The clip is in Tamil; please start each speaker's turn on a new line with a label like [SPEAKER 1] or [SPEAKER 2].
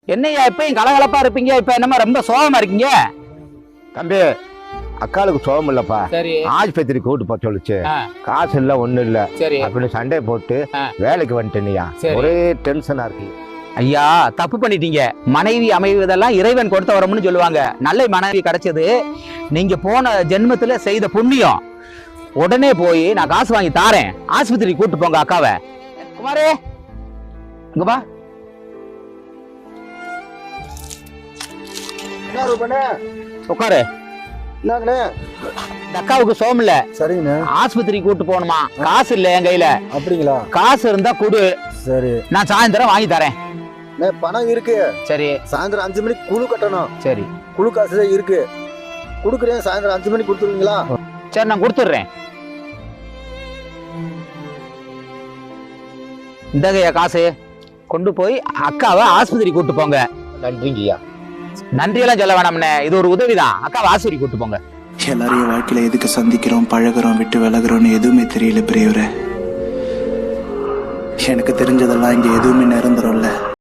[SPEAKER 1] என்னையா இப்பயும் கலகலப்பா இருப்பீங்க, இப்ப என்னமா ரொம்ப சோகமா இருக்கீங்க?
[SPEAKER 2] தம்பி, அக்காளுக்கு சோகம் இல்லப்பா.
[SPEAKER 1] சரி.
[SPEAKER 2] ஆஸ்பத்திரி கூட்டு போக சொல்லுச்சு. காசு இல்ல, ஒண்ணு இல்ல.
[SPEAKER 1] சரி.
[SPEAKER 2] அப்படின்னு சண்டை போட்டு வேலைக்கு வந்துட்டேனியா. ஒரே டென்ஷனா இருக்கு.
[SPEAKER 1] ஐயா, தப்பு பண்ணிட்டீங்க. மனைவி அமைவதெல்லாம் இறைவன் கொடுத்த வரம்னு சொல்லுவாங்க. நல்ல மனைவி கிடைச்சது நீங்க போன ஜென்மத்துல செய்த புண்ணியம். உடனே போய் நான் காசு வாங்கி தாரேன், ஆஸ்பத்திரி கூட்டு போங்க அக்காவை. குமாரே, இங்க வா. உட்காரு.
[SPEAKER 3] என்னங்கண்ணே?
[SPEAKER 1] இந்த அக்காவுக்கு சோம் இல்ல.
[SPEAKER 3] சரிங்கண்ணே.
[SPEAKER 1] ஆஸ்பத்திரி கூட்டு போகணுமா, காசு இல்ல என் கையில.
[SPEAKER 3] அப்படிங்களா?
[SPEAKER 1] காசு இருந்தா குடு.
[SPEAKER 3] சரி,
[SPEAKER 1] நான் சாயந்தரம் வாங்கி தரேன்.
[SPEAKER 3] பணம் இருக்கு.
[SPEAKER 1] சரி.
[SPEAKER 3] சாயந்தரம் 5 மணிக்கு குழு கட்டணும்.
[SPEAKER 1] சரி.
[SPEAKER 3] குழு காசு இருக்கு, குடுக்குறேன். சாயந்தரம் 5 மணிக்கு கொடுத்துருவீங்களா?
[SPEAKER 1] சரி, நான் கொடுத்துடுறேன். இந்தகையா காசு, கொண்டு போய் அக்காவை ஆஸ்பத்திரி கூட்டு போங்க.
[SPEAKER 2] நன்றிங்கய்யா.
[SPEAKER 1] நன்றியெல்லாம் சொல்ல வேணாம்னே, இது ஒரு உதவிதான். அக்காவை ஆஸ்பத்திரி கூட்டு போங்க.
[SPEAKER 4] எல்லாரையும் வாழ்க்கையில எதுக்கு சந்திக்கிறோம், பழகிறோம், விட்டு விலகிறோம்னு எதுவுமே தெரியல பெரியவரே. எனக்கு தெரிஞ்சதெல்லாம் இங்க எதுவுமே நிரந்தரம் இல்ல.